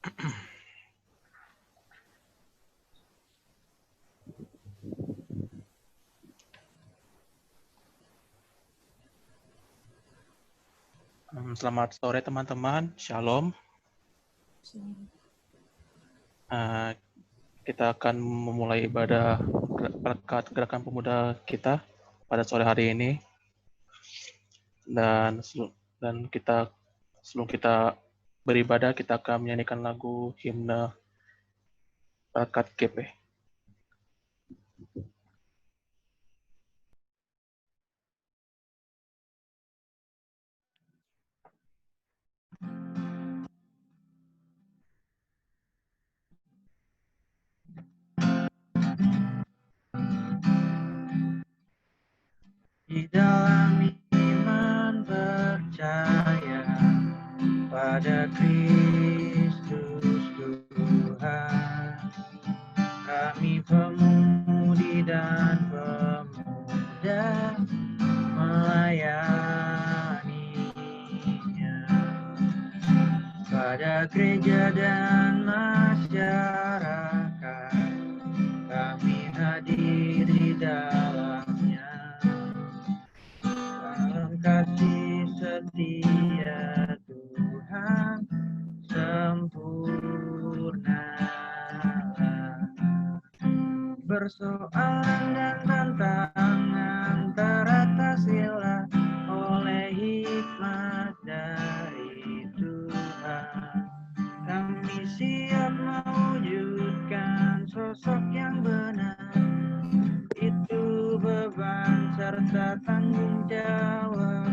Selamat sore teman-teman, Shalom. Kita akan memulai ibadah berkat gerakan pemuda kita pada sore hari ini. Dan sebelum kita beribadah, kita akan menyanyikan lagu himne Berkat GP. Di dalam iman percaya pada Kristus Tuhan, kami pemudi dan pemuda melayaninya. Pada gereja dan masyarakat, kami hadir di dalamnya. Dalam kasih setia Tuhan sempurna, persoalan dan tantangan teratasilah oleh hikmat dari Tuhan. Kami siap mewujudkan sosok yang benar, itu beban serta tanggung jawab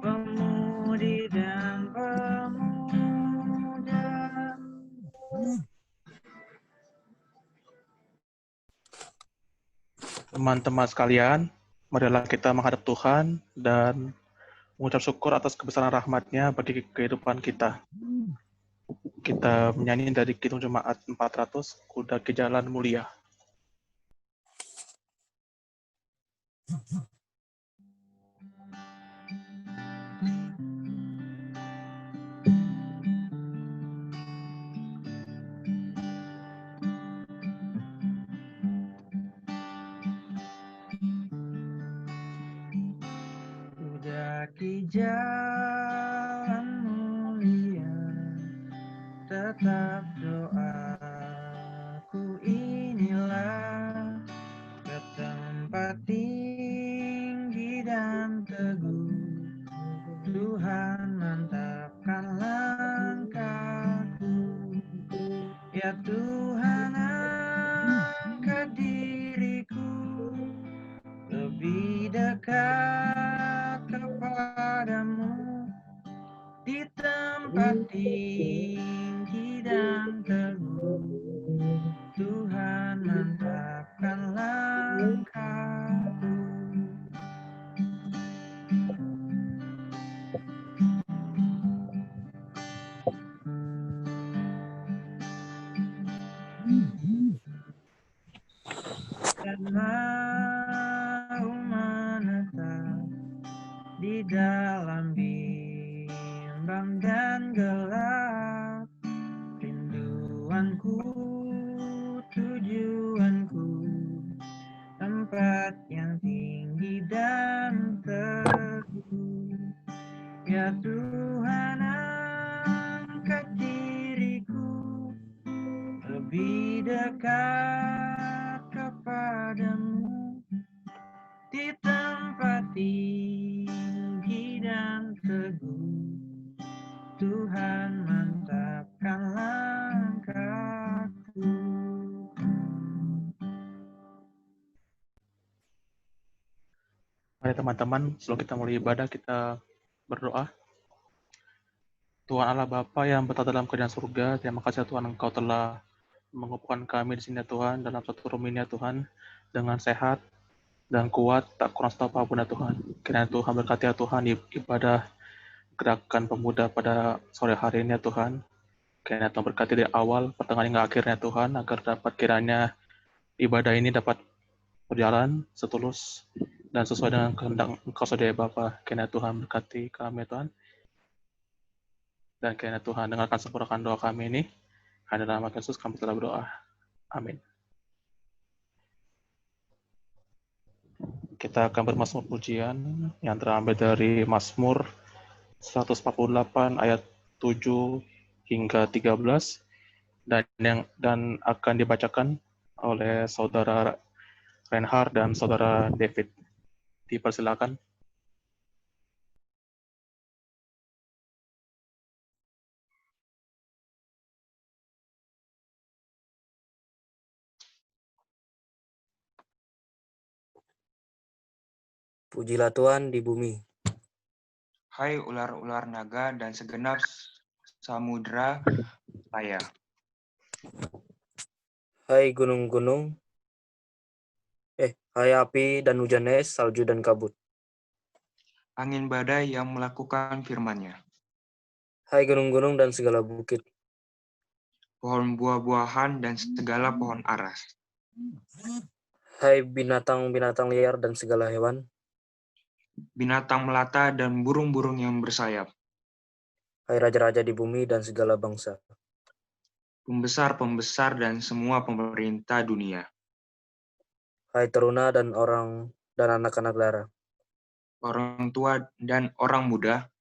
pemudi dan pemuda. Teman-teman sekalian, marilah kita menghadap Tuhan dan mengucap syukur atas kebesaran rahmat-Nya bagi kehidupan kita. Kita menyanyi dari Kidung Jemaat 400, Kuda ke Jalan Mulia. Kuda di jalan mulia, tetap doaku inilah, ke tempat tinggi dan teguh, Tuhan mantapkan langkahku. Ya Tuhan, angkat diriku lebih dekat kepadamu, di tempat tinggi dan teguh, Tuhan mantapkan langkahku. Dan mau menetap di dalam bimbang dan gelap, rinduanku, tujuanku, tempat yang tinggi dan teguh. Ya Tuhan, angkat diriku lebih dekat kepadamu, di tempat tinggi dan teguh, Tuhan mantapkan langkahku. Mari teman-teman, sebelum kita mulai ibadah, kita berdoa. Tuhan Allah Bapa yang berada dalam kerajaan surga, terima kasih Tuhan Engkau telah mengumpulkan kami di sini Tuhan, dalam satu room ini Tuhan, dengan sehat dan kuat, tak kurang satu apapun ya Tuhan. Kiranya Tuhan berkati ya Tuhan ibadah gerakan pemuda pada sore hari ini ya Tuhan. Kiranya Tuhan berkati dari awal, pertengahan hingga akhirnya Tuhan, agar dapat kiranya ibadah ini dapat berjalan setulus dan sesuai dengan kehendak Engkau saudara Bapa. Kiranya Tuhan berkati kami Tuhan. Dan kiranya Tuhan dengarkan sempurnakan doa kami ini. Karena dalam nama Yesus kami telah berdoa. Amin. Kita akan bermazmur pujian yang terambil dari Mazmur 148 ayat 7 hingga 13 dan akan dibacakan oleh saudara Reinhard dan saudara David. Dipersilakan. Pujilah Tuhan di bumi. Hai ular-ular naga dan segenap samudra raya. Hai gunung-gunung. Hai api dan hujan es, salju dan kabut. Angin badai yang melakukan firman-Nya. Hai gunung-gunung dan segala bukit. Pohon buah-buahan dan segala pohon aras. Hai binatang-binatang liar dan segala hewan. Binatang melata dan burung-burung yang bersayap. Hai raja-raja di bumi dan segala bangsa. Pembesar-pembesar dan semua pemerintah dunia. Hai teruna dan orang dan anak-anak dara. Orang tua dan orang muda.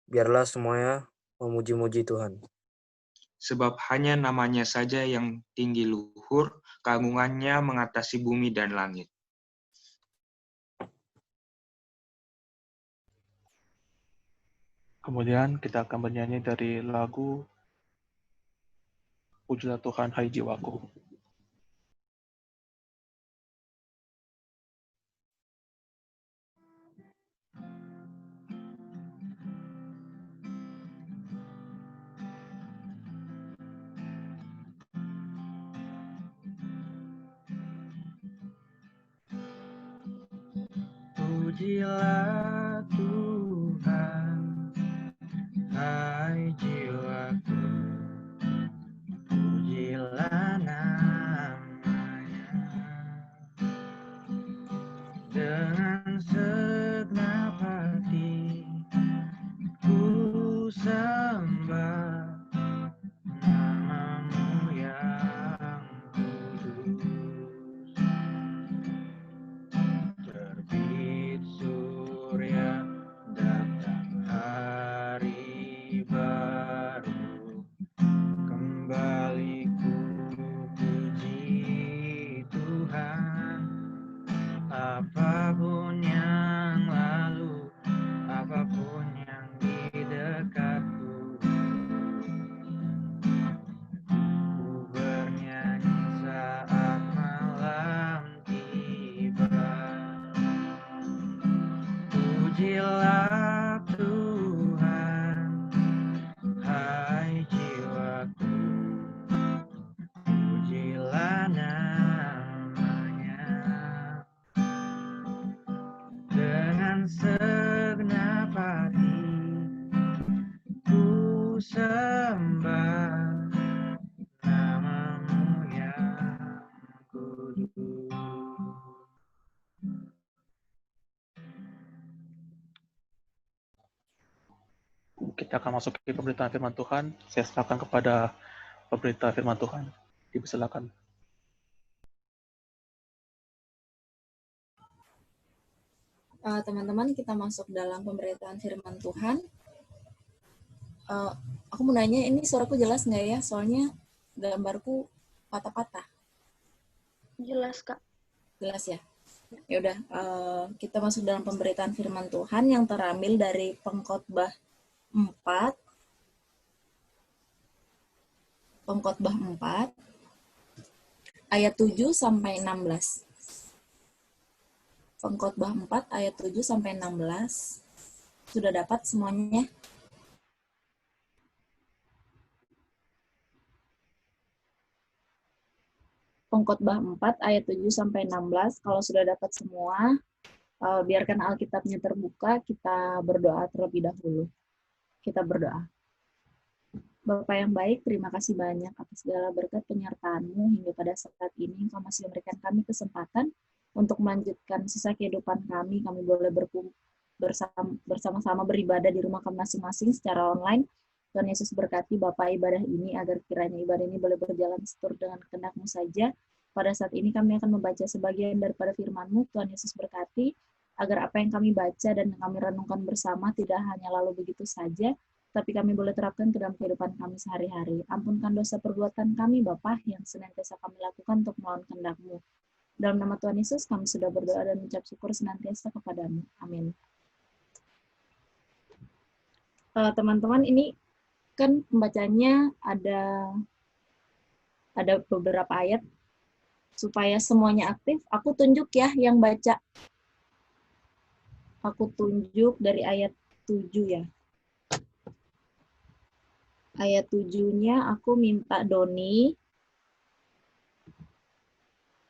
Biarlah semuanya memuji-muji Tuhan. Sebab hanya namanya saja yang tinggi luhur, keagungannya mengatasi bumi dan langit. Kemudian kita akan bernyanyi dari lagu Pujilah Tuhan, hai jiwaku. Pujilah Tuhan, hai jiwaku. Pujilah namanya. Dengan segenap hati ku sembah namamu yang kudus. Terbit surya, datang hari baru, kembali ku puji Tuhan. Apapun yang lalu, apapun yang di dekatku, ku bernyanyi saat malam tiba. Pujilah Tuhan, hai jiwaku. Pujilah namanya. Dengan segenap hati ku sembah namamu yang kudus. Kita akan masuk ke pemberitaan firman Tuhan. Saya serahkan kepada pemberita firman Tuhan. Dipersilakan. Teman-teman, kita masuk dalam pemberitaan firman Tuhan. Aku mau nanya, ini suaraku jelas nggak ya? Soalnya gambarku patah-patah. Jelas, Kak. Jelas ya? Ya udah, kita masuk dalam pemberitaan firman Tuhan yang terambil dari Pengkhotbah 4. Pengkhotbah 4 ayat 7 sampai 16. Pengkhotbah 4 ayat 7 sampai 16. Sudah dapat semuanya? Pengkhotbah 4 ayat 7 sampai 16. Kalau sudah dapat semua, biarkan Alkitabnya terbuka, kita berdoa terlebih dahulu. Kita berdoa. Bapa yang baik, terima kasih banyak atas segala berkat penyertaan-Mu hingga pada saat ini Engkau masih memberikan kami kesempatan untuk melanjutkan sisa kehidupan kami. Kami boleh bersama-sama beribadah di rumah kami masing-masing secara online. Tuhan Yesus berkati Bapa ibadah ini agar kiranya ibadah ini boleh berjalan seturut dengan kehendak-Mu saja. Pada saat ini kami akan membaca sebagian daripada firman-Mu. Tuhan Yesus berkati agar apa yang kami baca dan kami renungkan bersama tidak hanya lalu begitu saja, tapi kami boleh terapkan ke dalam kehidupan kami sehari-hari. Ampunkan dosa perbuatan kami, Bapa, yang senantiasa kami lakukan untuk melawan kehendak-Mu. Dalam nama Tuhan Yesus, kami sudah berdoa dan mengucap syukur senantiasa kepada-Mu. Amin. Teman-teman, ini kan pembacanya ada beberapa ayat. Supaya semuanya aktif, aku tunjuk ya yang baca. Aku tunjuk dari ayat 7 ya. Ayat 7-nya aku minta Doni.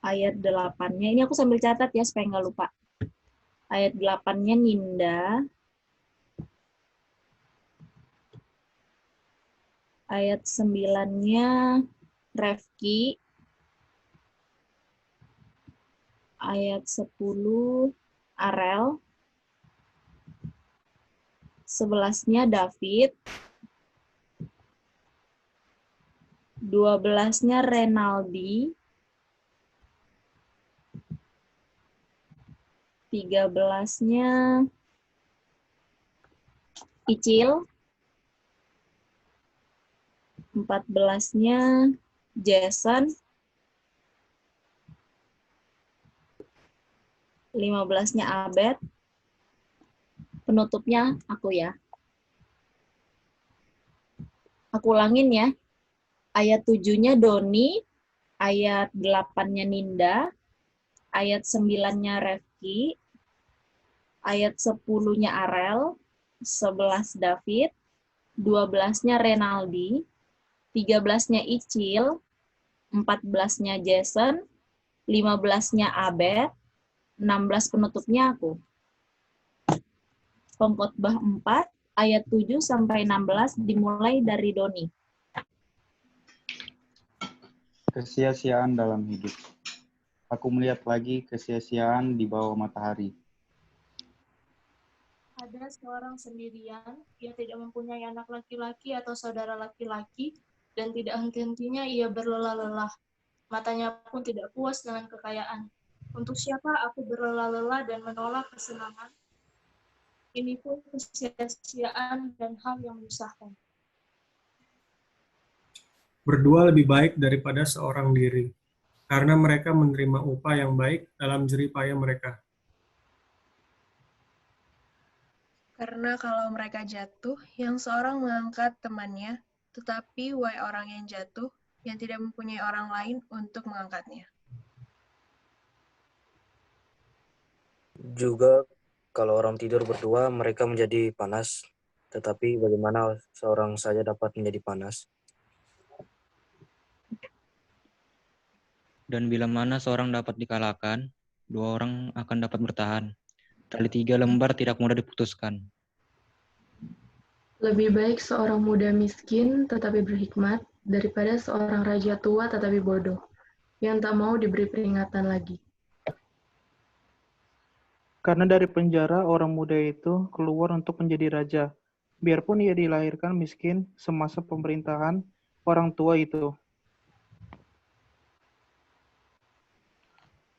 Ayat 8-nya, ini aku sambil catat ya supaya nggak lupa. Ayat 8-nya Ninda. Ayat 9-nya Refki. Ayat 10 Arel. 11-nya David. 12-nya Renaldi. 13-nya Icil. 14-nya Jason. 15-nya Abed. Penutupnya aku ya. Aku ulangin ya. Ayat 7-nya Doni. Ayat 8-nya Ninda. Ayat 9-nya Refki. Ayat 10-nya Arel. 11 David. 12-nya Renaldi. 13-nya Icil. 14-nya Jason. 15-nya Abed. 16 penutupnya aku. Pengkhotbah 4 ayat 7 sampai 16 dimulai dari Doni. Kesia-siaan dalam hidup. Aku melihat lagi kesia-siaan di bawah matahari. Ada seorang sendirian, ia tidak mempunyai anak laki-laki atau saudara laki-laki, dan tidak henti-hentinya ia berlelah-lelah. Matanya pun tidak puas dengan kekayaan. Untuk siapa aku berlelah-lelah dan menolak kesenangan? Ini pun kesia-siaan dan hal yang menyusahkan. Berdua lebih baik daripada seorang diri, karena mereka menerima upah yang baik dalam jerih payah mereka. Karena kalau mereka jatuh, yang seorang mengangkat temannya, tetapi wahai orang yang jatuh, yang tidak mempunyai orang lain untuk mengangkatnya. Juga kalau orang tidur berdua, mereka menjadi panas. Tetapi bagaimana seorang saja dapat menjadi panas? Dan bila mana seorang dapat dikalahkan, 2 orang akan dapat bertahan. Tali 3 lembar tidak mudah diputuskan. Lebih baik seorang muda miskin tetapi berhikmat, daripada seorang raja tua tetapi bodoh, yang tak mau diberi peringatan lagi. Karena dari penjara orang muda itu keluar untuk menjadi raja, biarpun ia dilahirkan miskin semasa pemerintahan orang tua itu.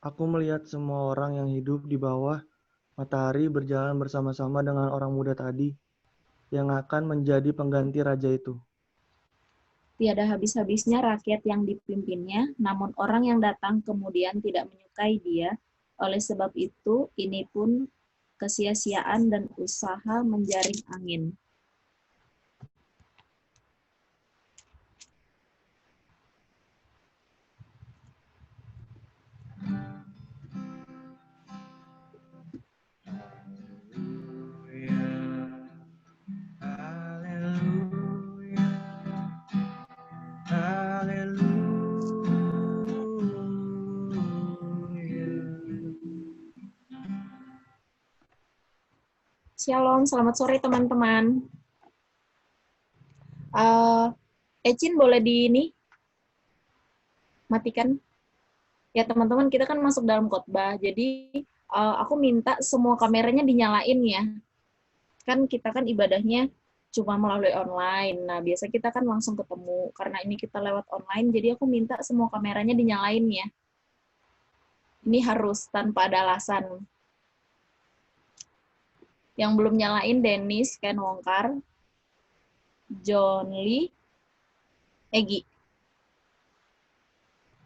Aku melihat semua orang yang hidup di bawah matahari berjalan bersama-sama dengan orang muda tadi, yang akan menjadi pengganti raja itu. Tiada habis-habisnya rakyat yang dipimpinnya, namun orang yang datang kemudian tidak menyukai dia. Oleh sebab itu, ini pun kesia-siaan dan usaha menjaring angin. Shalom, selamat sore teman-teman. Ecin boleh matikan? Ya teman-teman, kita kan masuk dalam khotbah, jadi aku minta semua kameranya dinyalain ya. Kan kita kan ibadahnya cuma melalui online. Nah, biasa kita kan langsung ketemu. Karena ini kita lewat online, jadi aku minta semua kameranya dinyalain ya. Ini harus tanpa ada alasan. Yang belum nyalain Dennis, Ken Wongkar, John Lee, Egi.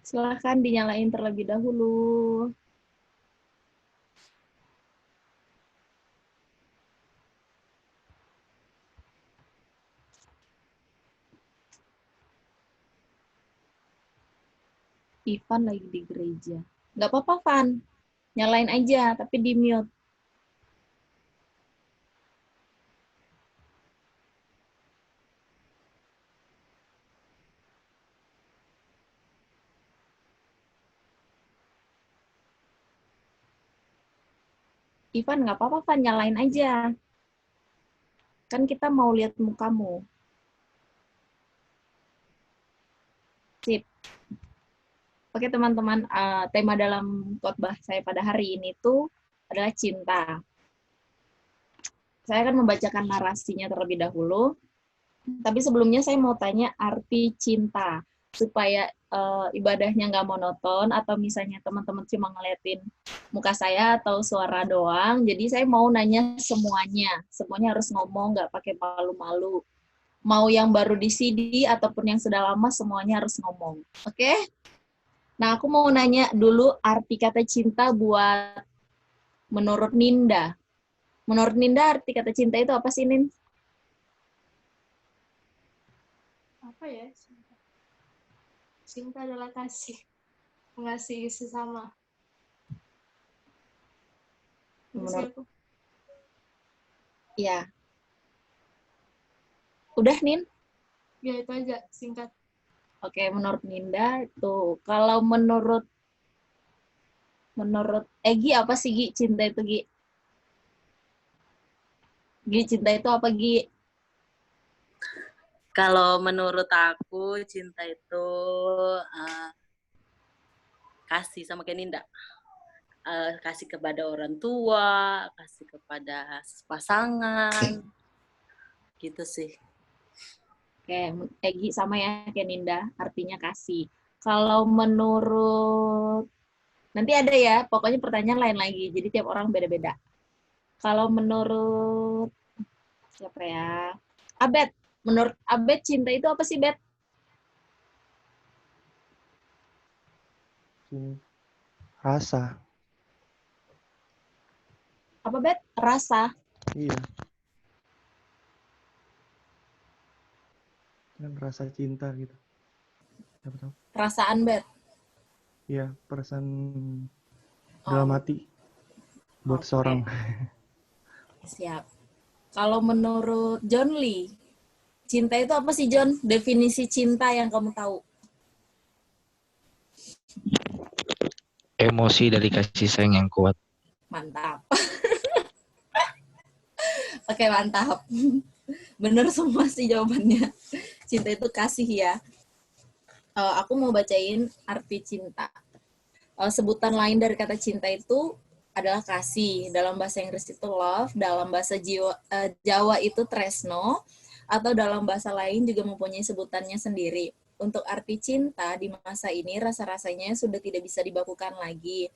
Silahkan dinyalain terlebih dahulu. Ivan lagi di gereja. Nggak apa-apa, Van. Nyalain aja, tapi di-mute. Ivan, nggak apa-apa, Van. Nyalain aja. Kan kita mau lihat mukamu. Sip. Oke teman-teman, tema dalam khotbah saya pada hari ini tuh adalah cinta. Saya akan membacakan narasinya terlebih dahulu, tapi sebelumnya saya mau tanya arti cinta, supaya ibadahnya nggak monoton, atau misalnya teman-teman cuma ngeliatin muka saya atau suara doang, jadi saya mau nanya semuanya harus ngomong, nggak pakai malu-malu. Mau yang baru di CD ataupun yang sudah lama, semuanya harus ngomong. Oke? Nah, aku mau nanya dulu arti kata cinta buat menurut Ninda. Menurut Ninda, arti kata cinta itu apa sih, Nin? Apa ya? Cinta adalah kasih. Mengasihi sesama. Menurut... Ya. Udah, Nin? Ya, itu aja, singkat. Oke, menurut Ninda itu. Kalau menurut Egi apa sih, Gi? Cinta itu, Gi? Gi, cinta itu apa, Gi? Kalau menurut aku, cinta itu kasih, sama kayak Ninda. Kasih kepada orang tua, kasih kepada pasangan, gitu sih. Oke, Egi sama ya kayak Ninda, artinya kasih. Kalau menurut, nanti ada ya, pokoknya pertanyaan lain lagi, jadi tiap orang beda-beda. Kalau menurut, siapa ya? Abed, menurut Abed cinta itu apa sih, Bet? Rasa. Apa, Bet? Rasa? Iya. Kan rasa cinta gitu. Siapa tahu? Perasaan, Bet? Iya, perasaan dalam hati buat seorang. Siap. Kalau menurut John Lee, cinta itu apa sih, John? Definisi cinta yang kamu tahu? Emosi dari kasih sayang yang kuat. Mantap. Oke, mantap. Bener semua sih jawabannya. Cinta itu kasih ya. Aku mau bacain arti cinta. Sebutan lain dari kata cinta itu adalah kasih. Dalam bahasa Inggris itu love, dalam bahasa Jawa itu tresno, atau dalam bahasa lain juga mempunyai sebutannya sendiri. Untuk arti cinta di masa ini rasa-rasanya sudah tidak bisa dibakukan lagi.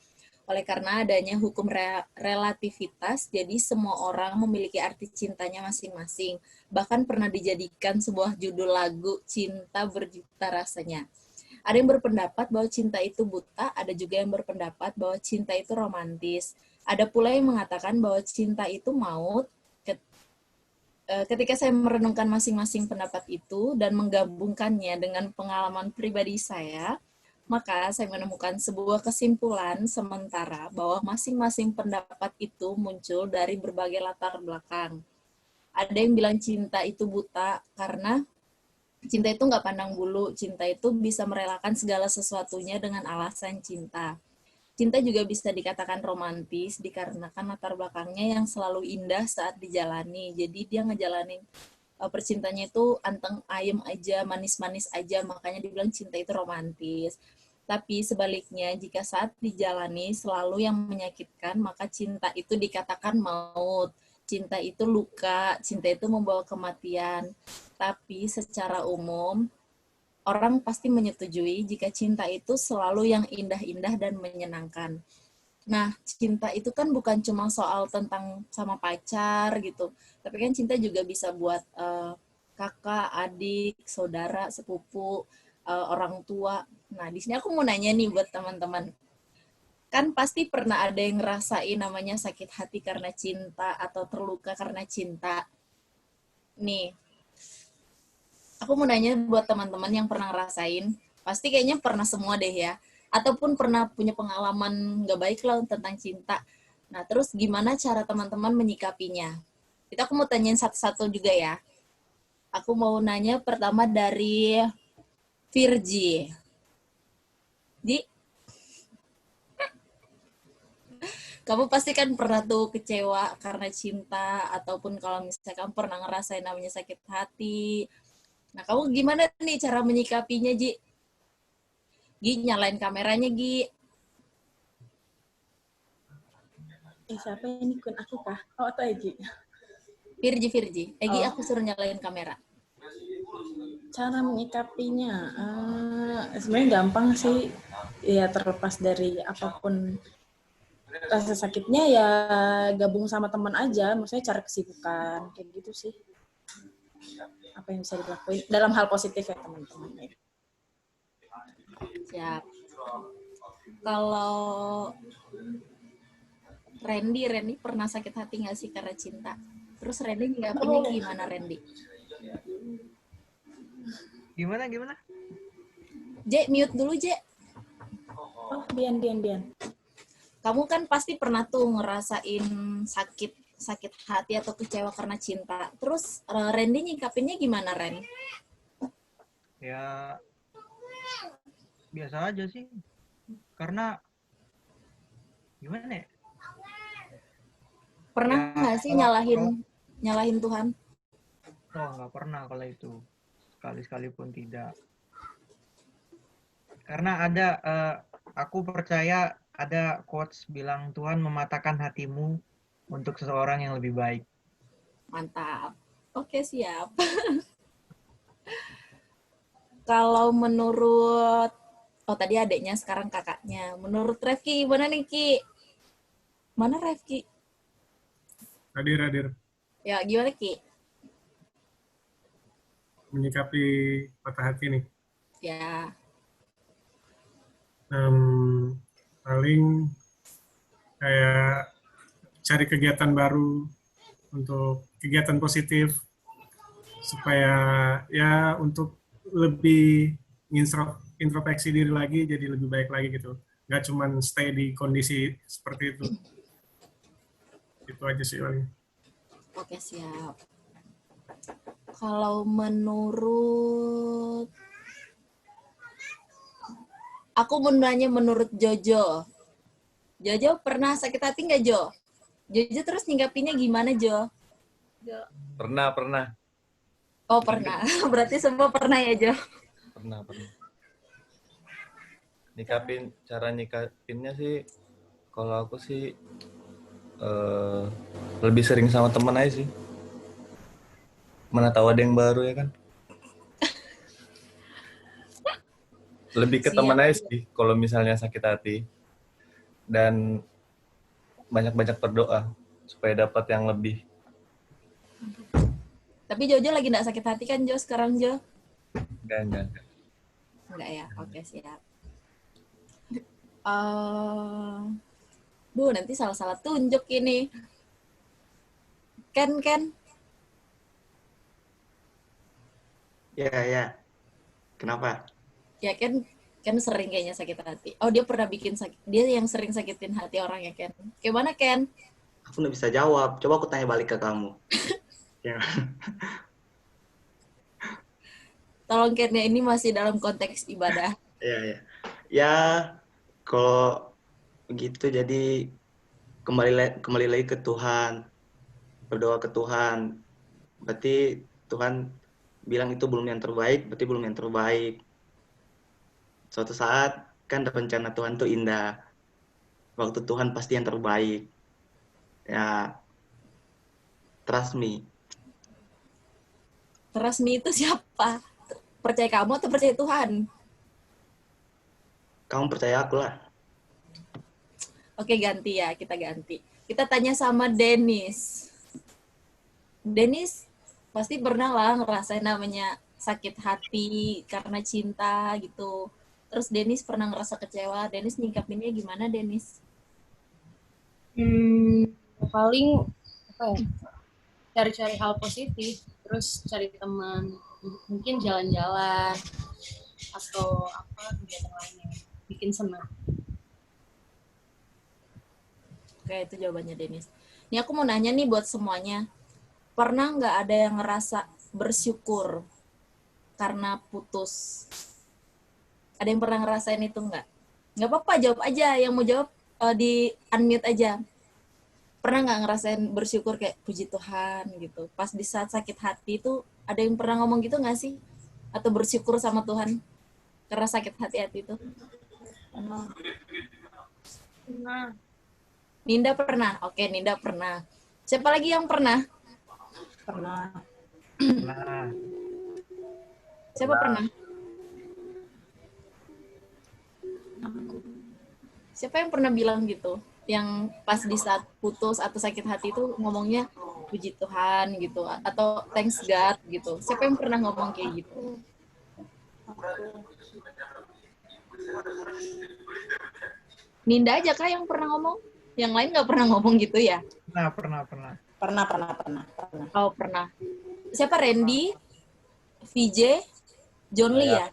Oleh karena adanya hukum relativitas, jadi semua orang memiliki arti cintanya masing-masing. Bahkan pernah dijadikan sebuah judul lagu, Cinta Berjuta Rasanya. Ada yang berpendapat bahwa cinta itu buta, ada juga yang berpendapat bahwa cinta itu romantis. Ada pula yang mengatakan bahwa cinta itu maut. Ketika saya merenungkan masing-masing pendapat itu dan menggabungkannya dengan pengalaman pribadi saya, maka saya menemukan sebuah kesimpulan sementara bahwa masing-masing pendapat itu muncul dari berbagai latar belakang. Ada yang bilang cinta itu buta karena cinta itu nggak pandang bulu, cinta itu bisa merelakan segala sesuatunya dengan alasan cinta. Cinta juga bisa dikatakan romantis dikarenakan latar belakangnya yang selalu indah saat dijalani. Jadi dia ngejalanin percintanya itu anteng ayem aja, manis-manis aja, makanya dibilang cinta itu romantis. Tapi sebaliknya, jika saat dijalani selalu yang menyakitkan, maka cinta itu dikatakan maut. cinta itu luka, cinta itu membawa kematian. Tapi secara umum, orang pasti menyetujui jika cinta itu selalu yang indah-indah dan menyenangkan. Nah, cinta itu kan bukan cuma soal tentang sama pacar gitu, tapi kan cinta juga bisa buat kakak, adik, saudara, sepupu, orang tua. Nah, di sini aku mau nanya nih buat teman-teman. Kan pasti pernah ada yang ngerasain namanya sakit hati karena cinta atau terluka karena cinta. Nih, aku mau nanya buat teman-teman yang pernah ngerasain, pasti kayaknya pernah semua deh ya. Ataupun pernah punya pengalaman nggak baik lah tentang cinta. Nah, terus gimana cara teman-teman menyikapinya? Itu aku mau tanyain satu-satu juga ya. Aku mau nanya pertama dari Virgi. Di, kamu pasti kan pernah tuh kecewa karena cinta, ataupun kalau misalkan pernah ngerasain namanya sakit hati. Nah, kamu gimana nih cara menyikapinya, Ji? Gi, nyalain kameranya, Gi. Siapa ini? Kun aku kah? Oh, atau Egi? Virgi. Gi, Oh. aku suruh nyalain kamera. Cara menyikapinya, sebenarnya gampang sih. Ya terlepas dari apapun rasa sakitnya, ya gabung sama teman aja. Maksudnya cari kesibukan, kayak gitu sih. Apa yang bisa dilakuin dalam hal positif ya teman-teman. Siap. Kalau Randy pernah sakit hati nggak sih karena cinta? Terus Randy nyikapinnya gimana, Randy? Gimana? Je, mute dulu, Je. Oh, Dian. Kamu kan pasti pernah tuh ngerasain sakit hati atau kecewa karena cinta. Terus Randy nyikapinnya gimana, Ren? Ya biasa aja sih. Karena gimana ya? Pernah nggak sih nyalahin Tuhan? Oh, nggak pernah kalau itu. Sekali-sekali pun tidak. Karena ada, aku percaya ada quotes bilang Tuhan mematahkan hatimu untuk seseorang yang lebih baik. Mantap. Oke, siap. Kalau menurut, tadi adiknya, sekarang kakaknya. Menurut Refki, gimana nih, Ki? Mana Refki? Hadir. Ya, gimana, Ki? Menyikapi patah hati nih. Ya. Paling kayak cari kegiatan baru untuk kegiatan positif supaya ya untuk lebih introspeksi diri lagi, jadi lebih baik lagi gitu. Nggak cuma stay di kondisi seperti itu. Itu aja sih paling. Oke, siap. Kalau menurut aku mau nanya menurut Jojo. Jojo pernah sakit hati nggak, Jo? Jojo terus nyinggapinya gimana, Jo? Pernah. Oh, pernah. Berarti semua pernah ya, Jo? Pernah. Cara nyikapinnya sih, kalau aku sih lebih sering sama teman aja sih. Mana tahu ada yang baru ya kan. Lebih ke teman aja sih kalau misalnya sakit hati. Dan banyak-banyak berdoa supaya dapat yang lebih. Tapi Jojo lagi nggak sakit hati kan, Jo, sekarang, Jo? Enggak. Enggak ya? Oke, siap. Nanti salah-salah tunjuk ini. Ken. Ya. Kenapa? Ya, Ken sering kayaknya sakit hati. Oh, dia pernah dia yang sering sakitin hati orang ya, Ken. Gimana, Ken? Aku nggak bisa jawab. Coba aku tanya balik ke kamu. Tolong, Ken, ya, ini masih dalam konteks ibadah. Iya. Ya, kalau begitu jadi kembali lagi ke Tuhan. Berdoa ke Tuhan. Berarti Tuhan bilang itu belum yang terbaik, berarti belum yang terbaik. Suatu saat kan rencana Tuhan itu indah. Waktu Tuhan pasti yang terbaik. Ya, Trust me. Trust me itu siapa? Percaya kamu atau percaya Tuhan? Kamu percaya aku lah. Oke, ganti ya, kita ganti. Kita tanya sama Dennis. Dennis pasti pernah lah ngerasain namanya sakit hati karena cinta gitu. Terus Dennis pernah ngerasa kecewa. Dennis nyikapinnya gimana, Dennis? Paling apa ya? Cari-cari hal positif, terus cari teman, mungkin jalan-jalan atau apa kegiatan lainnya, bikin senang. Oke, itu jawabannya Dennis. Ini aku mau nanya nih buat semuanya. Pernah nggak ada yang ngerasa bersyukur karena putus? Ada yang pernah ngerasain itu nggak? Nggak apa-apa, jawab aja. Yang mau jawab di unmute aja. Pernah nggak ngerasain bersyukur kayak puji Tuhan gitu? Pas di saat sakit hati itu ada yang pernah ngomong gitu nggak sih? Atau bersyukur sama Tuhan karena sakit hati itu? Nah, Ninda pernah? Oke, Ninda pernah. Siapa lagi yang pernah? Pernah. Nah, Siapa pernah? Siapa yang pernah bilang gitu? Yang pas di saat putus atau sakit hati itu ngomongnya puji Tuhan gitu atau thanks God gitu. Siapa yang pernah ngomong kayak gitu? Ninda aja kah yang pernah ngomong? Yang lain nggak pernah ngomong gitu ya? pernah. Pernah. Oh, pernah. Siapa? Randy, VJ, John Lee ya?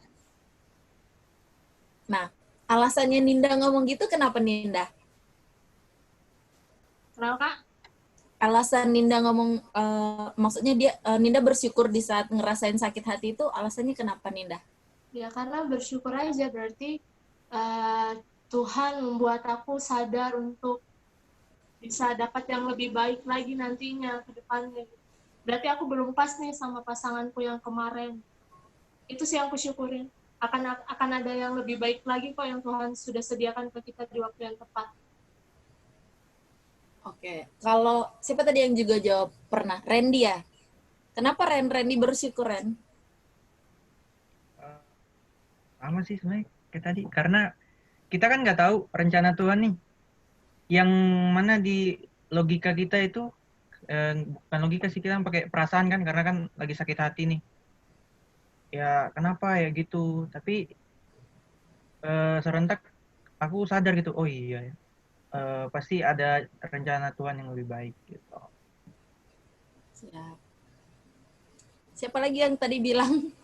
Nah, alasannya Ninda ngomong gitu kenapa Ninda? kenapa Kak? Alasan Ninda ngomong, maksudnya Ninda bersyukur di saat ngerasain sakit hati itu alasannya kenapa Ninda? Ya karena bersyukur aja, berarti Tuhan membuat aku sadar untuk bisa dapat yang lebih baik lagi nantinya ke depannya. Berarti aku belum pas nih sama pasanganku yang kemarin. Itu sih yang aku syukurin. Akan ada yang lebih baik lagi kok yang Tuhan sudah sediakan ke kita di waktu yang tepat. Oke, kalau siapa tadi yang juga jawab pernah? Randy ya? Kenapa Randy bersyukur, Ren? Sama sih sebenarnya kayak tadi. Karena kita kan nggak tahu rencana Tuhan nih. Yang mana di logika kita itu, bukan logika sih, kita pakai perasaan kan, karena kan lagi sakit hati nih. Ya kenapa ya gitu. Tapi serentak aku sadar gitu, oh iya ya. Pasti ada rencana Tuhan yang lebih baik gitu. Siap. Siapa lagi yang tadi bilang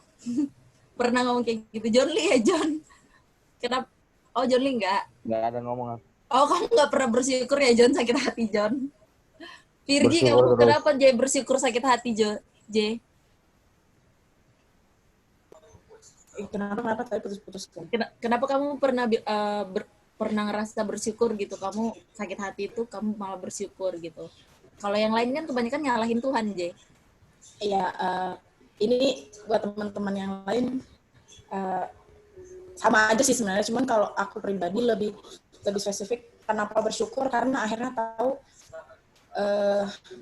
pernah ngomong kayak gitu? John Lee ya, John? Kenapa? Oh, John Lee enggak? Nggak ada ngomong aku. Oh, kamu nggak pernah bersyukur ya, John, sakit hati, John? Virgi, Bersyukur kamu terus. kenapa J bersyukur sakit hati, J? Kenapa tadi putus-putus? Kenapa kamu pernah ngerasa bersyukur gitu? Kamu sakit hati itu kamu malah bersyukur gitu. Kalau yang lain kan kebanyakan nyalahin Tuhan, J. Iya, ini buat teman-teman yang lain sama aja sih sebenarnya. Cuman kalau aku pribadi lebih spesifik kenapa bersyukur, karena akhirnya tahu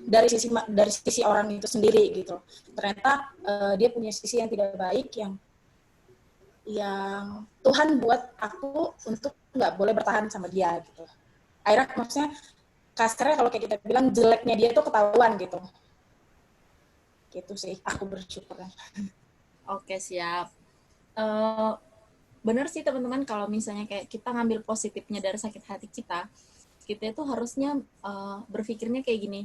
dari sisi orang itu sendiri gitu. Ternyata dia punya sisi yang tidak baik yang Tuhan buat aku untuk nggak boleh bertahan sama dia gitu. Akhirnya maksudnya kasarnya kalau kayak kita bilang jeleknya dia tuh ketahuan gitu. Gitu sih aku bersyukur. Oke, siap. Benar sih teman-teman, kalau misalnya kayak kita ngambil positifnya dari sakit hati kita itu harusnya berpikirnya kayak gini,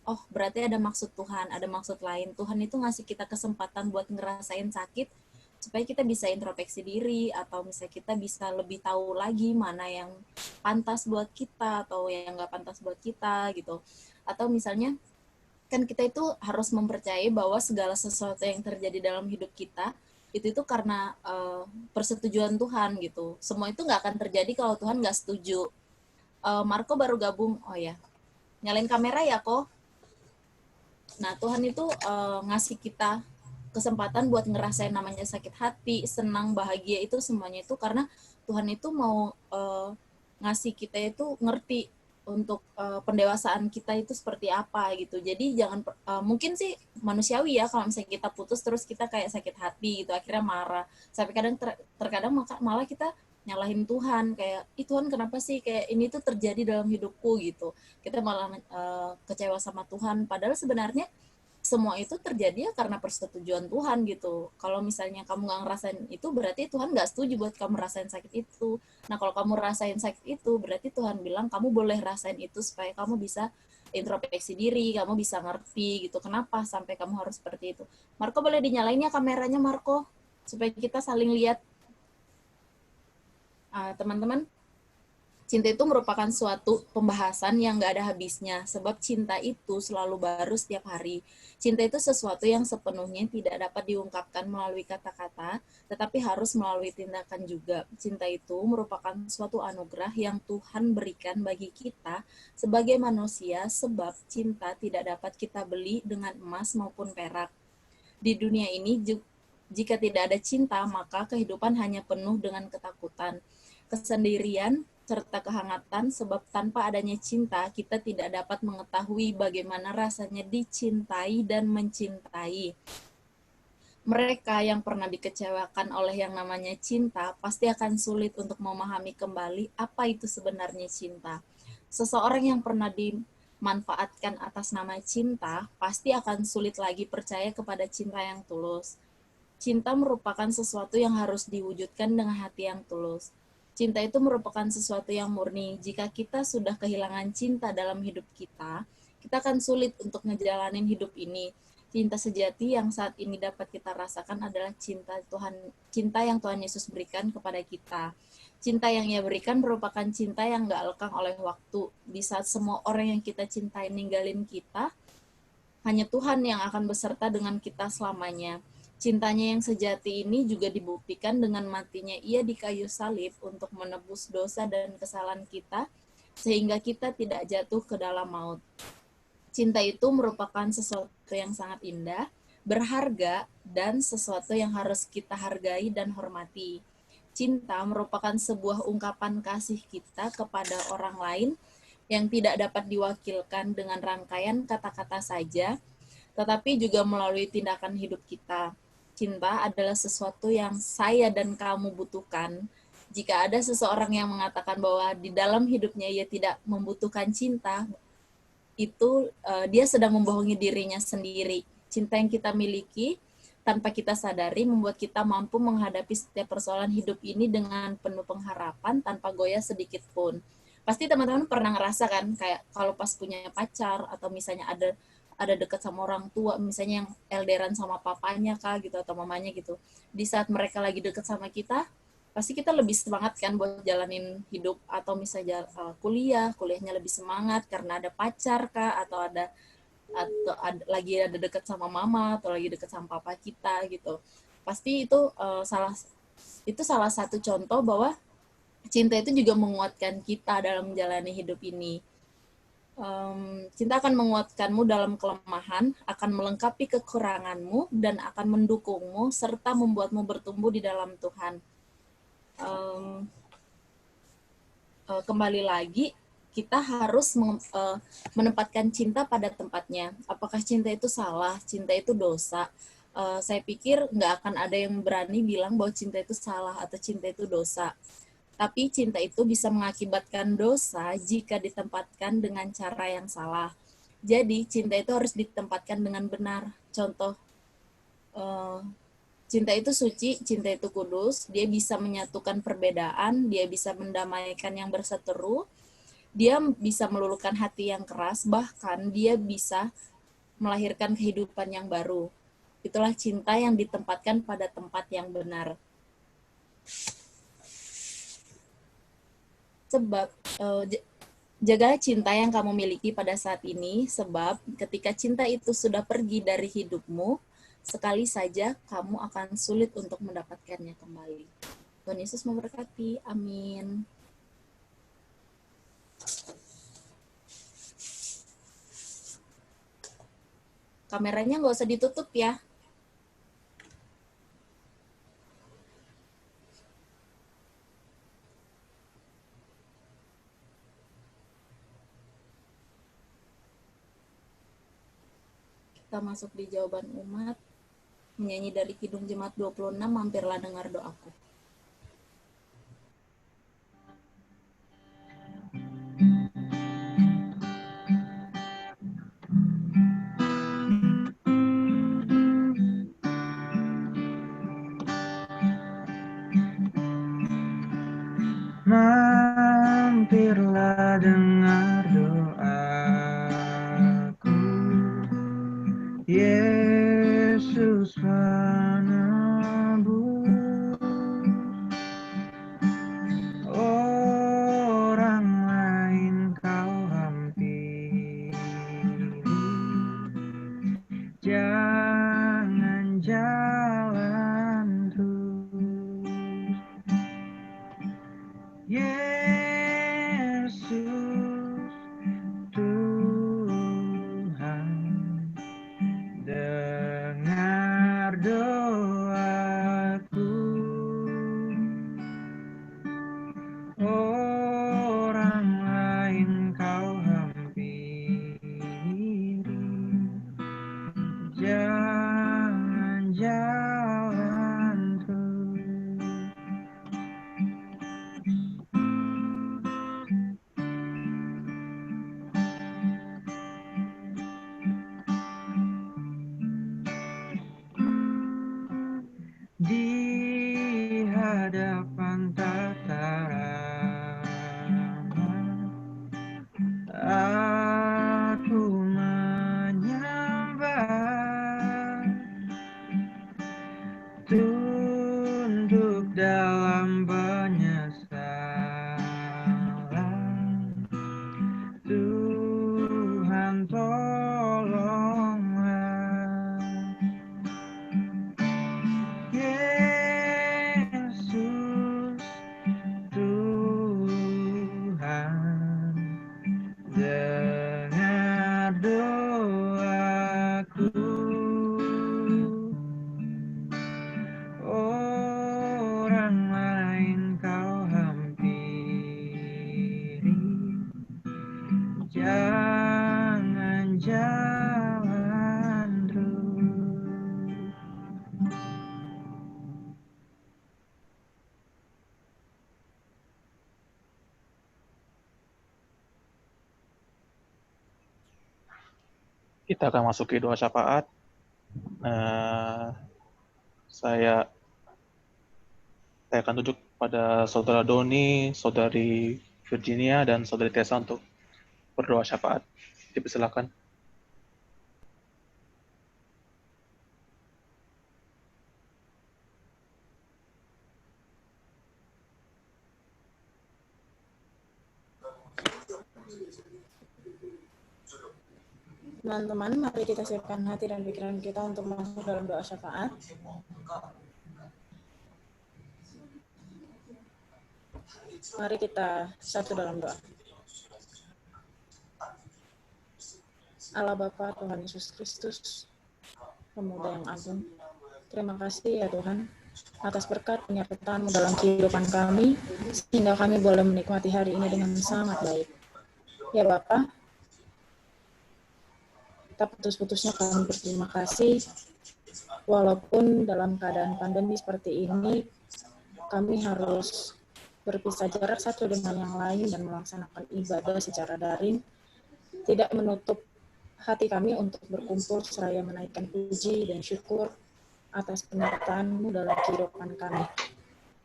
oh berarti ada maksud Tuhan, ada maksud lain. Tuhan itu ngasih kita kesempatan buat ngerasain sakit supaya kita bisa introspeksi diri, atau misalnya kita bisa lebih tahu lagi mana yang pantas buat kita atau yang nggak pantas buat kita gitu. Atau misalnya kan kita itu harus mempercayai bahwa segala sesuatu yang terjadi dalam hidup kita itu karena persetujuan Tuhan gitu. Semua itu nggak akan terjadi kalau Tuhan nggak setuju. Marco baru gabung, oh ya, nyalain kamera ya kok. Nah Tuhan itu ngasih kita kesempatan buat ngerasain namanya sakit hati, senang, bahagia, itu semuanya itu karena Tuhan itu mau ngasih kita itu ngerti pendewasaan kita itu seperti apa gitu. Jadi jangan mungkin sih manusiawi ya kalau misalnya kita putus terus kita kayak sakit hati gitu, akhirnya marah. Sampai kadang terkadang malah kita nyalahin Tuhan, kayak Tuhan kenapa sih kayak ini tuh terjadi dalam hidupku gitu. Kita malah kecewa sama Tuhan, padahal sebenarnya semua itu terjadi ya karena persetujuan Tuhan gitu. Kalau misalnya kamu nggak ngerasain itu, berarti Tuhan nggak setuju buat kamu rasain sakit itu. Nah, kalau kamu rasain sakit itu, berarti Tuhan bilang kamu boleh rasain itu supaya kamu bisa introspeksi diri, kamu bisa ngerti gitu. Kenapa sampai kamu harus seperti itu. Marco boleh dinyalain ya kameranya, Marco, supaya kita saling lihat. Teman-teman, cinta itu merupakan suatu pembahasan yang nggak ada habisnya, sebab cinta itu selalu baru setiap hari. Cinta itu sesuatu yang sepenuhnya tidak dapat diungkapkan melalui kata-kata, tetapi harus melalui tindakan juga. Cinta itu merupakan suatu anugerah yang Tuhan berikan bagi kita sebagai manusia, sebab cinta tidak dapat kita beli dengan emas maupun perak. Di dunia ini, jika tidak ada cinta, maka kehidupan hanya penuh dengan ketakutan, kesendirian, serta kehangatan, sebab tanpa adanya cinta, kita tidak dapat mengetahui bagaimana rasanya dicintai dan mencintai. Mereka yang pernah dikecewakan oleh yang namanya cinta, pasti akan sulit untuk memahami kembali apa itu sebenarnya cinta. Seseorang yang pernah dimanfaatkan atas nama cinta, pasti akan sulit lagi percaya kepada cinta yang tulus. Cinta merupakan sesuatu yang harus diwujudkan dengan hati yang tulus. Cinta itu merupakan sesuatu yang murni. Jika kita sudah kehilangan cinta dalam hidup kita, kita akan sulit untuk ngejalanin hidup ini. Cinta sejati yang saat ini dapat kita rasakan adalah cinta yang Tuhan Yesus berikan kepada kita. Cinta yang Ia berikan merupakan cinta yang gak lekang oleh waktu. Di saat semua orang yang kita cintai ninggalin kita, hanya Tuhan yang akan beserta dengan kita selamanya. Cintanya yang sejati ini juga dibuktikan dengan matinya Ia di kayu salib untuk menebus dosa dan kesalahan kita, sehingga kita tidak jatuh ke dalam maut. Cinta itu merupakan sesuatu yang sangat indah, berharga, dan sesuatu yang harus kita hargai dan hormati. Cinta merupakan sebuah ungkapan kasih kita kepada orang lain yang tidak dapat diwakilkan dengan rangkaian kata-kata saja, tetapi juga melalui tindakan hidup kita. Cinta adalah sesuatu yang saya dan kamu butuhkan. Jika ada seseorang yang mengatakan bahwa di dalam hidupnya ia tidak membutuhkan cinta, itu dia sedang membohongi dirinya sendiri. Cinta yang kita miliki tanpa kita sadari membuat kita mampu menghadapi setiap persoalan hidup ini dengan penuh pengharapan tanpa goyah sedikit pun. Pasti teman-teman pernah ngerasa kan, kayak kalau pas punya pacar atau misalnya ada dekat sama orang tua, misalnya yang LDRan sama papanya kah gitu atau mamanya gitu. Di saat mereka lagi dekat sama kita, pasti kita lebih semangat kan buat jalanin hidup, atau misalnya kuliahnya lebih semangat karena ada pacar kah atau lagi ada dekat sama mama atau lagi dekat sama papa kita gitu. Pasti itu salah satu contoh bahwa cinta itu juga menguatkan kita dalam menjalani hidup ini. Cinta akan menguatkanmu dalam kelemahan, akan melengkapi kekuranganmu, dan akan mendukungmu, serta membuatmu bertumbuh di dalam Tuhan. Kembali lagi, kita harus menempatkan cinta pada tempatnya. Apakah cinta itu salah? Cinta itu dosa? Saya pikir nggak akan ada yang berani bilang bahwa cinta itu salah atau cinta itu dosa. Tapi cinta itu bisa mengakibatkan dosa jika ditempatkan dengan cara yang salah. Jadi, cinta itu harus ditempatkan dengan benar. Contoh, cinta itu suci, cinta itu kudus, dia bisa menyatukan perbedaan, dia bisa mendamaikan yang berseteru, dia bisa meluluhkan hati yang keras, bahkan dia bisa melahirkan kehidupan yang baru. Itulah cinta yang ditempatkan pada tempat yang benar. Sebab jagalah cinta yang kamu miliki pada saat ini, sebab ketika cinta itu sudah pergi dari hidupmu, sekali saja kamu akan sulit untuk mendapatkannya kembali. Tuhan Yesus memberkati. Amin. Kameranya nggak usah ditutup ya. kita masuk di jawaban umat. Menyanyi dari Kidung Jemaat 26, mampirlah dengar doaku. Mampirlah dengar doaku, Yesus penebus. Orang lain kau hampiri, jangan jalan terus. Yesus Tuhan, dengar doaku. Orang lain kau hampiri, jangan jalan terus. Di hadapan tataran aku menyembah, tunduk dalam penyesalan. Tuhan tolonglah. Yesus Tuhan, dengar doaku. Orang lain kau hampiri, jangan jalan terus. Kita akan masuki doa syafaat. Saya akan tunjuk pada Saudara Doni, Saudari Virginia, dan Saudari Tessa untuk berdoa syafaat. Dipersilakan. Teman-teman, mari kita siapkan hati dan pikiran kita untuk masuk dalam doa syafaat. Mari kita satu dalam doa. Allah Bapa, Tuhan Yesus Kristus, Pemuda yang agung, terima kasih ya Tuhan atas berkat penyertaan-Mu dalam kehidupan kami, sehingga kami boleh menikmati hari ini dengan sangat baik. Ya Bapa, tak putus-putusnya kami berterima kasih, walaupun dalam keadaan pandemi seperti ini, kami harus berpisah jarak satu dengan yang lain dan melaksanakan ibadah secara daring, tidak menutup hati kami untuk berkumpul seraya menaikkan puji dan syukur atas penyertaan-Mu dalam kehidupan kami.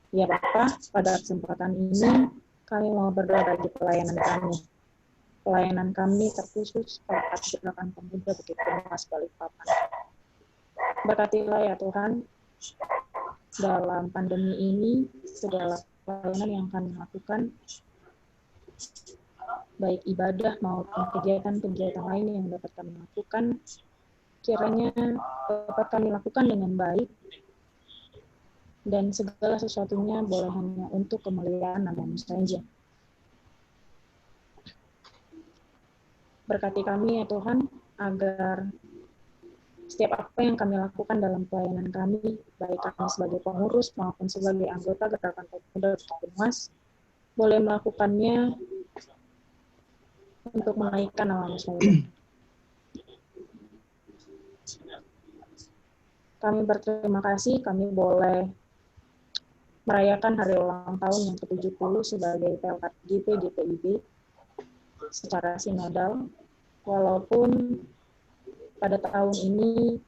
Ya Bapa, pada kesempatan ini, kami mau berdoa bagi pelayanan kami. Pelayanan kami terkhusus pada gerakan pemuda Bukit Kemas Balikpapan. Berkatilah ya Tuhan, dalam pandemi ini, segala pelayanan yang kami lakukan, baik ibadah maupun kegiatan-kegiatan lain yang dapat kami lakukan, kiranya dapat kami lakukan dengan baik, dan segala sesuatunya boleh hanya untuk kemuliaan nama-Mu saja. Berkati kami ya Tuhan, agar setiap apa yang kami lakukan dalam pelayanan kami, baik kami sebagai pengurus maupun sebagai anggota Gerakan Pemuda Bukit Kemas, boleh melakukannya untuk menaikkan nama-Mu saja. Kami berterima kasih kami boleh merayakan hari ulang tahun yang ke-70 sebagai PLKG GPIB secara sinodal, walaupun pada tahun ini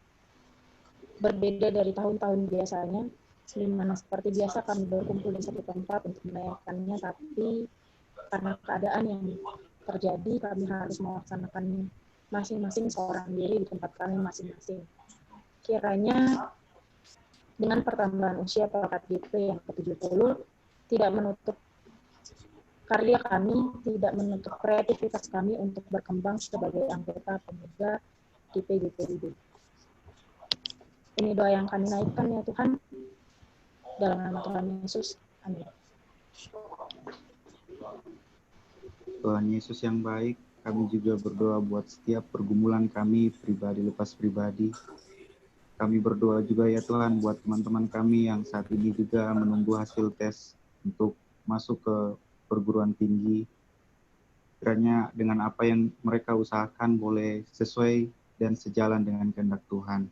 berbeda dari tahun-tahun biasanya, di mana seperti biasa kami berkumpul di satu tempat untuk merayakannya, tapi karena keadaan yang terjadi, kami harus melaksanakannya masing-masing seorang diri di tempat kami masing-masing. Kiranya dengan pertambahan usia PLKG yang ke-70 tidak menutup karya kami, tidak menutup kreativitas kami untuk berkembang sebagai anggota pemuda GPIB. Ini doa yang kami naikkan ya Tuhan, dalam nama Tuhan Yesus. Amin. Tuhan Yesus yang baik, kami juga berdoa buat setiap pergumulan kami pribadi lepas pribadi. Kami berdoa juga ya Tuhan buat teman-teman kami yang saat ini juga menunggu hasil tes untuk masuk ke perguruan tinggi. Kiranya dengan apa yang mereka usahakan boleh sesuai dan sejalan dengan kehendak Tuhan.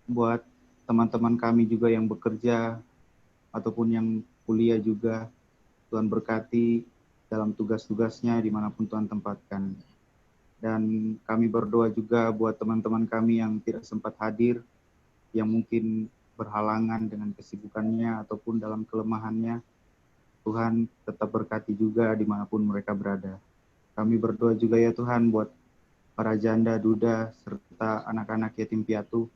Buat teman-teman kami juga yang bekerja ataupun yang kuliah juga, Tuhan berkati dalam tugas-tugasnya dimanapun Tuhan tempatkan. Dan kami berdoa juga buat teman-teman kami yang tidak sempat hadir, yang mungkin berhalangan dengan kesibukannya ataupun dalam kelemahannya. Tuhan tetap berkati juga dimanapun mereka berada. Kami berdoa juga ya Tuhan buat para janda, duda, serta anak-anak yatim piatu.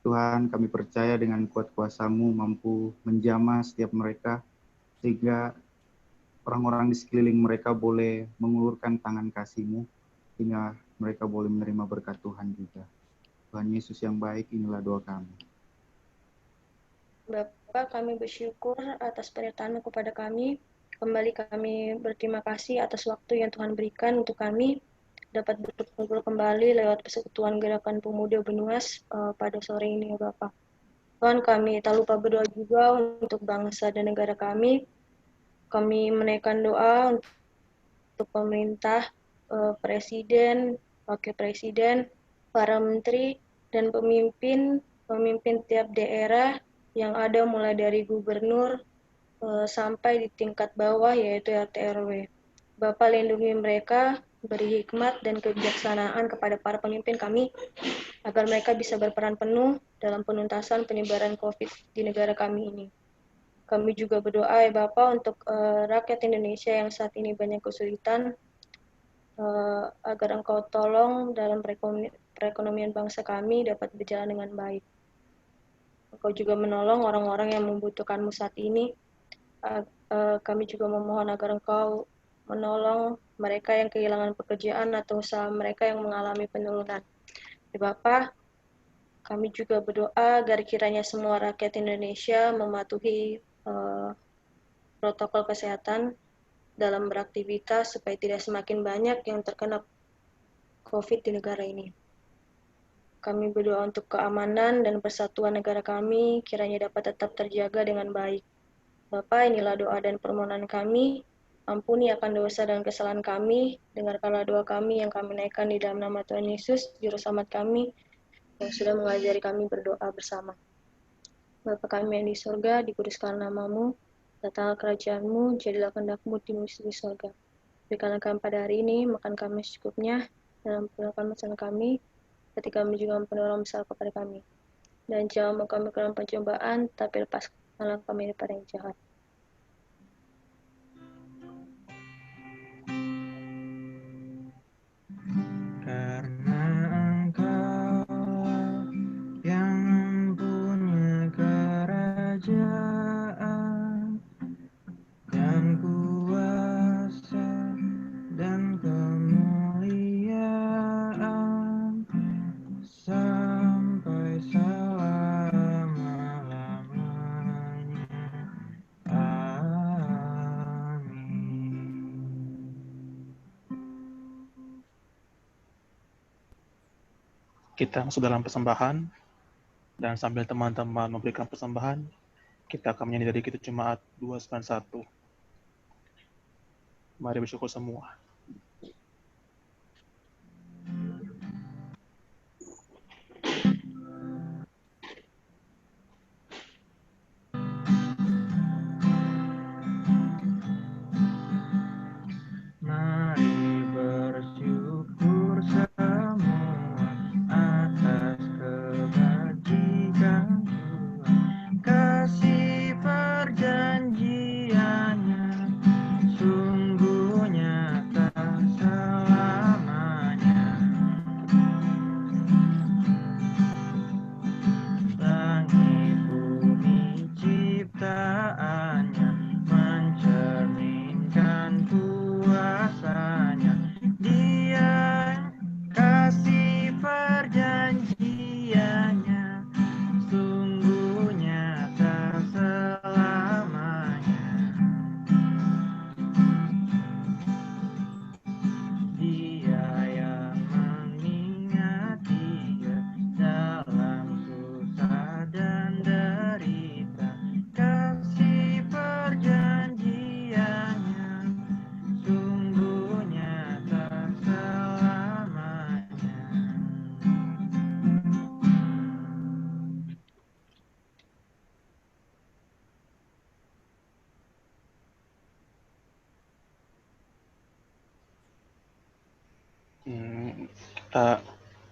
Tuhan, kami percaya dengan kuat kuasa-Mu mampu menjamah setiap mereka, sehingga orang-orang di sekeliling mereka boleh mengulurkan tangan kasih-Mu, sehingga mereka boleh menerima berkat Tuhan juga. Tuhan Yesus yang baik, inilah doa kami. Bapa, kami bersyukur atas penyertaan-Mu kepada kami. Kembali kami berterima kasih atas waktu yang Tuhan berikan untuk kami dapat berkumpul kembali lewat persekutuan Gerakan Pemuda Benuas pada sore ini, ya Bapa. Tuhan, kami tak lupa berdoa juga untuk bangsa dan negara kami. Kami menaikkan doa untuk pemerintah, presiden, wakil presiden, para menteri, dan pemimpin tiap daerah yang ada mulai dari gubernur sampai di tingkat bawah yaitu RT RW. Bapa, lindungi mereka, beri hikmat dan kebijaksanaan kepada para pemimpin kami agar mereka bisa berperan penuh dalam penuntasan penyebaran COVID di negara kami ini. Kami juga berdoa ya Bapa untuk rakyat Indonesia yang saat ini banyak kesulitan, agar Engkau tolong dalam perekonomian bangsa kami dapat berjalan dengan baik. Engkau juga menolong orang-orang yang membutuhkan-Mu saat ini. Kami juga memohon agar Engkau menolong mereka yang kehilangan pekerjaan atau usaha mereka yang mengalami penurunan. Ya Bapa, kami juga berdoa agar kiranya semua rakyat Indonesia mematuhi protokol kesehatan dalam beraktivitas supaya tidak semakin banyak yang terkena COVID di negara ini. Kami berdoa untuk keamanan dan persatuan negara kami kiranya dapat tetap terjaga dengan baik. Bapa, inilah doa dan permohonan kami. Ampuni akan dosa dan kesalahan kami. Dengarkanlah doa kami yang kami naikkan di dalam nama Tuhan Yesus, Juru Selamat kami, yang sudah mengajari kami berdoa bersama. Bapa kami yang di surga, dikuduskan nama-Mu, datanglah kerajaan-Mu, jadilah kehendak-Mu di surga. Berikanlah kami pada hari ini makan kami secukupnya, dan ampunilah kesalahan kami, ketika kami juga ampuni orang bersalah kepada kami. Dan jangan membawa kami ke dalam pencobaan, tapi lepaskanlah kami daripada yang jahat. Karena Engkau yang punya kerajaan dan kuasa dan kemuliaan sampai selama-lamanya. Kita masuk dalam persembahan, dan sambil teman-teman memberikan persembahan, kita akan menyanyi dari Kita Jemaat 291. Mari bersyukur semua.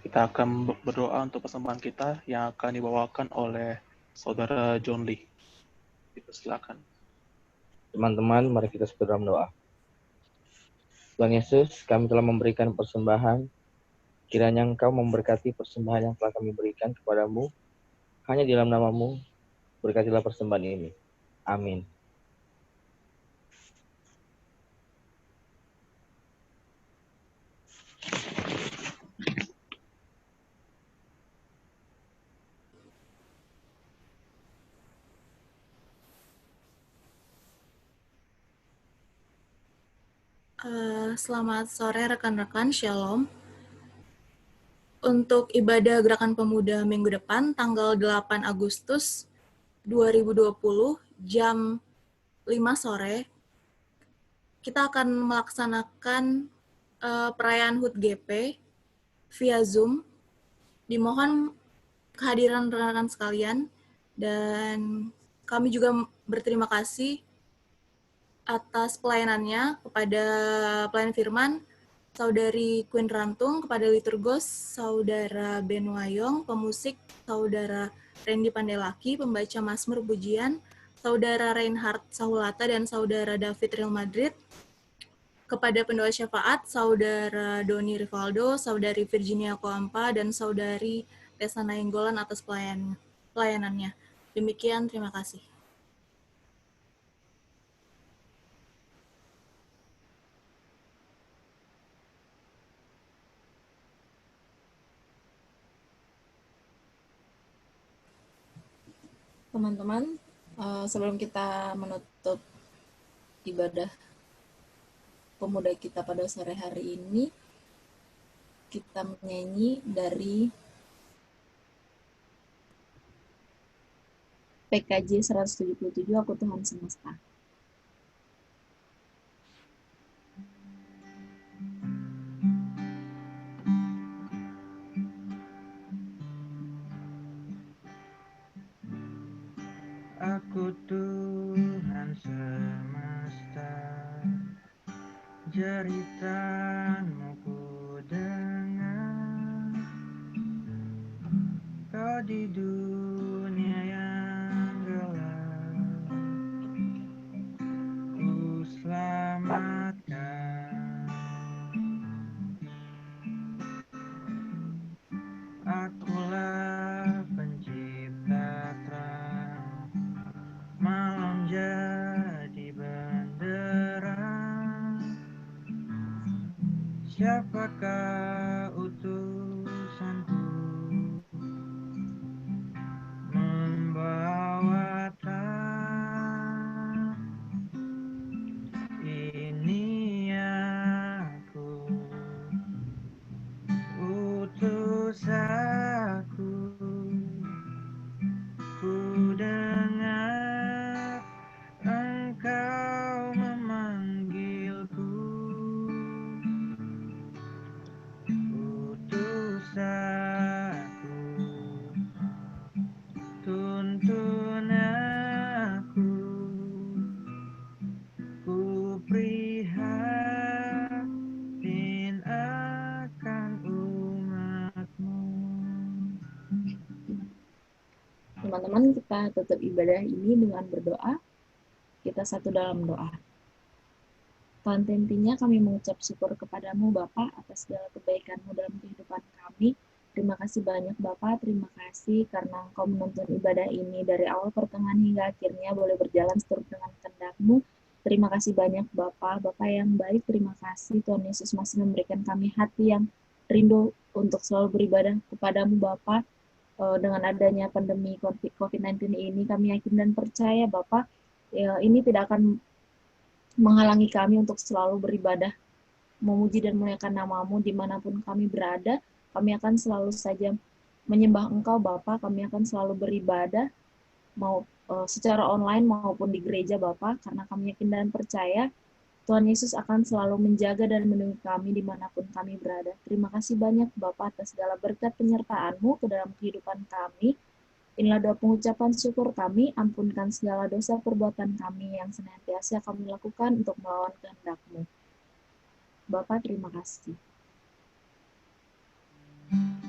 Kita akan berdoa untuk persembahan kita yang akan dibawakan oleh Saudara John Lee. Silakan. Teman-teman, mari kita segera berdoa. Tuhan Yesus, kami telah memberikan persembahan. Kiranya Engkau memberkati persembahan yang telah kami berikan kepadamu. Hanya di dalam nama-Mu, berkatilah persembahan ini. Amin. Selamat sore rekan-rekan, Shalom. Untuk ibadah Gerakan Pemuda minggu depan, tanggal 8 Agustus 2020, jam 5 sore, kita akan melaksanakan perayaan HUT GP via Zoom. Dimohon kehadiran rekan-rekan sekalian, dan kami juga berterima kasih atas pelayanannya kepada pelayan firman, Saudari Queen Rantung, kepada liturgos, Saudara Ben Wayong, pemusik, Saudara Randy Pandelaki, pembaca Mazmur Pujian, Saudara Reinhard Sahulata, dan Saudara David Real Madrid, kepada pendoa syafaat, Saudara Doni Rivaldo, Saudari Virginia Koampa, dan Saudari Tessa Nainggolan atas pelayanannya. Demikian, terima kasih. Teman-teman, sebelum kita menutup ibadah pemuda kita pada sore hari ini, kita menyanyi dari PKJ 177, Aku Tuhan Semesta. Aku Tuhan semesta, jeritan-Mu ku dengar. Kau di dunia yang gelap, ku selamatkan. Akulah pencipta terang, malam jadi benderang. Siapakah utusanku membawa terang? Ini aku, utus aku, ku dengar Engkau memanggilku. Utus aku, tuntun aku, ku prihatin akan umat-Mu. Teman-teman, kita tutup ibadah ini dengan berdoa. Kita satu dalam doa. Tuhan, intinya kami mengucap syukur kepadamu Bapa atas segala kebaikan-Mu dalam kehidupan kami. Terima kasih banyak Bapa, terima kasih karena Engkau menuntun ibadah ini dari awal pertengahan hingga akhirnya boleh berjalan seturut dengan kehendak-Mu. Terima kasih banyak Bapa, Bapa yang baik, terima kasih Tuhan Yesus masih memberikan kami hati yang rindu untuk selalu beribadah kepadamu Bapa. Dengan adanya pandemi COVID-19 ini, kami yakin dan percaya Bapa, ini tidak akan menghalangi kami untuk selalu beribadah, memuji dan memuliakan nama-Mu dimanapun kami berada. Kami akan selalu saja menyembah Engkau Bapa, kami akan selalu beribadah, mau secara online maupun di gereja Bapa, karena kami yakin dan percaya Tuhan Yesus akan selalu menjaga dan melindungi kami dimanapun kami berada. Terima kasih banyak Bapa atas segala berkat penyertaan-Mu ke dalam kehidupan kami. Inilah doa pengucapan syukur kami, ampunkan segala dosa perbuatan kami yang senantiasa kami lakukan untuk melawan kehendak-Mu. Bapa, terima kasih. Amin.